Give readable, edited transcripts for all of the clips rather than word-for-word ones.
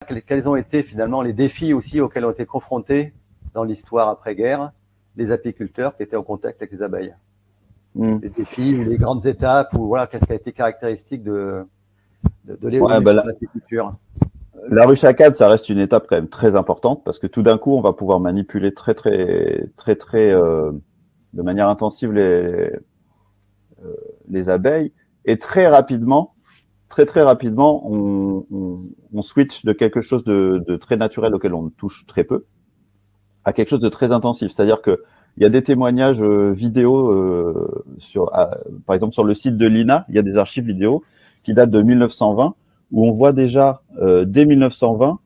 quels ont été finalement les défis aussi auxquels ont été confrontés dans l'histoire après-guerre les apiculteurs qui étaient en contact avec les abeilles. Les défis ou les grandes étapes, ou voilà, qu'est-ce qui a été caractéristique de l'évolution de l'apiculture? La ruche à cadre, ça reste une étape quand même très importante parce que tout d'un coup, on va pouvoir manipuler de manière intensive les abeilles et très rapidement, on switch de quelque chose de très naturel auquel on touche très peu à quelque chose de très intensif. C'est-à-dire que il y a des témoignages vidéo par exemple sur le site de l'INA, il y a des archives vidéo qui datent de 1920 où on voit déjà dès 1920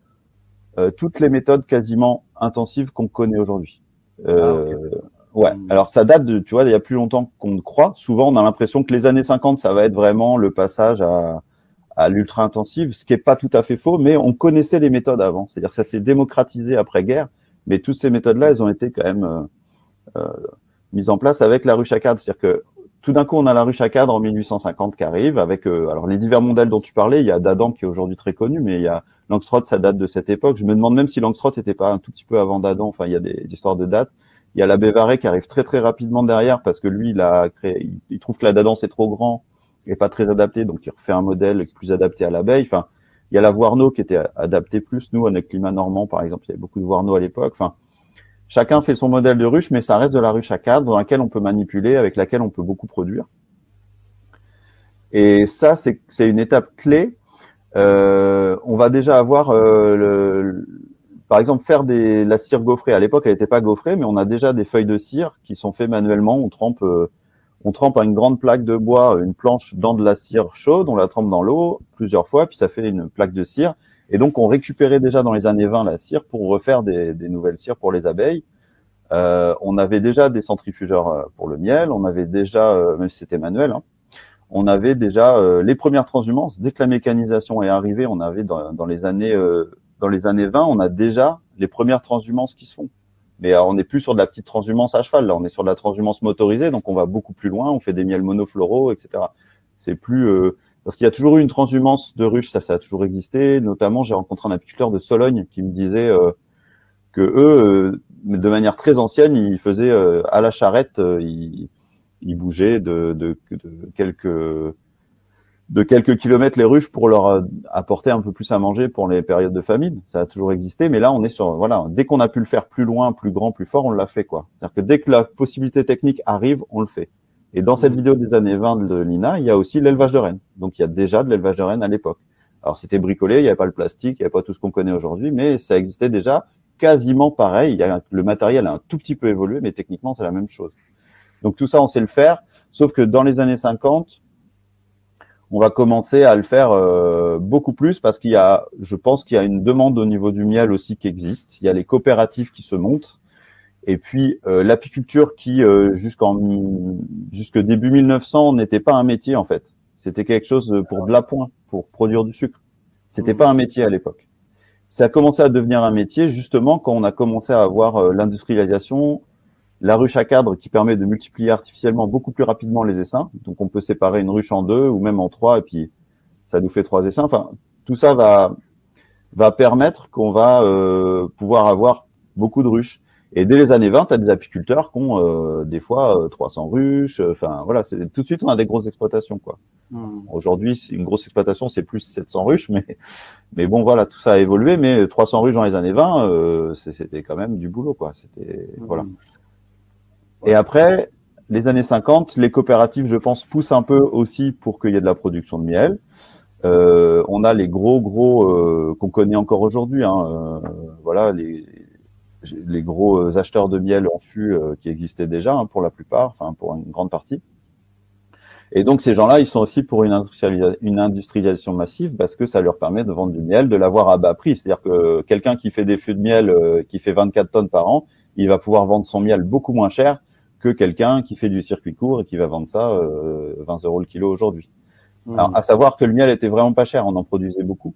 toutes les méthodes quasiment intensives qu'on connaît aujourd'hui. Ouais. Alors ça date de, tu vois, il y a plus longtemps qu'on ne croit. Souvent, on a l'impression que les années 50, ça va être vraiment le passage à l'ultra intensive, ce qui est pas tout à fait faux, mais on connaissait les méthodes avant. C'est-à-dire que ça s'est démocratisé après-guerre, mais toutes ces méthodes-là, elles ont été quand même mises en place avec la ruche à cadre. C'est-à-dire que tout d'un coup, on a la ruche à cadre en 1850 qui arrive avec alors les divers modèles dont tu parlais. Il y a d'Adam qui est aujourd'hui très connu, mais il y a Langstroth, ça date de cette époque. Je me demande même si Langstroth n'était pas un tout petit peu avant d'Adam. Enfin, il y a des histoires de date. Il y a la Bévaré qui arrive très très rapidement derrière parce que lui, il trouve que la d'Adam c'est trop grand et pas très adapté, donc il refait un modèle plus adapté à l'abeille. Enfin, il y a la Voirneau qui était adaptée plus. Nous, on a le climat normand, par exemple, il y avait beaucoup de Voirneau à l'époque. Enfin, chacun fait son modèle de ruche, mais ça reste de la ruche à cadre dans laquelle on peut manipuler, avec laquelle on peut beaucoup produire. Et ça, c'est une étape clé. On va déjà avoir par exemple, faire la cire gaufrée. À l'époque, elle n'était pas gaufrée, mais on a déjà des feuilles de cire qui sont faites manuellement. On trempe à une grande plaque de bois, une planche dans de la cire chaude, on la trempe dans l'eau plusieurs fois, puis ça fait une plaque de cire. Et donc, on récupérait déjà dans les années 20 la cire pour refaire des nouvelles cires pour les abeilles. On avait déjà des centrifugeurs pour le miel. On avait déjà, même si c'était manuel, hein, on avait déjà les premières transhumances. Dès que la mécanisation est arrivée, on avait dans les années 20, on a déjà les premières transhumances qui se font. Mais on n'est plus sur de la petite transhumance à cheval, là, on est sur de la transhumance motorisée, donc on va beaucoup plus loin, on fait des miels monofloraux, etc. C'est plus parce qu'il y a toujours eu une transhumance de ruche, ça a toujours existé. Notamment, j'ai rencontré un apiculteur de Sologne qui me disait que eux, de manière très ancienne, ils faisaient à la charrette, ils bougeaient de quelques kilomètres les ruches pour leur apporter un peu plus à manger pour les périodes de famine. Ça a toujours existé, mais là, on est sur, voilà, dès qu'on a pu le faire plus loin, plus grand, plus fort, on l'a fait, quoi. C'est-à-dire que dès que la possibilité technique arrive, on le fait. Et dans cette vidéo des années 20 de l'INA, il y a aussi l'élevage de rennes. Donc, il y a déjà de l'élevage de rennes à l'époque. Alors, c'était bricolé, il n'y avait pas le plastique, il n'y avait pas tout ce qu'on connaît aujourd'hui, mais ça existait déjà quasiment pareil. Le matériel a un tout petit peu évolué, mais techniquement, c'est la même chose. Donc, tout ça, on sait le faire. Sauf que dans les années 50, on va commencer à le faire beaucoup plus parce je pense qu'il y a une demande au niveau du miel aussi qui existe. Il y a les coopératives qui se montent. Et puis, l'apiculture qui, jusque début 1900, n'était pas un métier, en fait. C'était quelque chose pour de l'appoint, pour produire du sucre. C'était pas un métier à l'époque. Ça a commencé à devenir un métier, justement, quand on a commencé à avoir l'industrialisation, la ruche à cadre qui permet de multiplier artificiellement beaucoup plus rapidement les essaims. Donc, on peut séparer une ruche en 2 ou même en 3 et puis ça nous fait 3 essaims. Enfin, tout ça va permettre qu'on va pouvoir avoir beaucoup de ruches. Et dès les années 20, tu as des apiculteurs qui ont des fois 300 ruches. Enfin, voilà, tout de suite, on a des grosses exploitations, quoi. Aujourd'hui, une grosse exploitation, c'est plus 700 ruches, mais bon, voilà, tout ça a évolué. Mais 300 ruches dans les années 20, c'était quand même du boulot, quoi. C'était, voilà. Et après, les années 50, les coopératives, je pense, poussent un peu aussi pour qu'il y ait de la production de miel. On a les gros qu'on connaît encore aujourd'hui, hein, voilà, les gros acheteurs de miel en fût qui existaient déjà, hein, pour la plupart, enfin pour une grande partie. Et donc ces gens-là, ils sont aussi pour une industrialisation massive parce que ça leur permet de vendre du miel, de l'avoir à bas prix. C'est-à-dire que quelqu'un qui fait des fûts de miel qui fait 24 tonnes par an, il va pouvoir vendre son miel beaucoup moins cher que quelqu'un qui fait du circuit court et qui va vendre ça 20 € le kilo aujourd'hui. Alors, à savoir que le miel était vraiment pas cher, on en produisait beaucoup.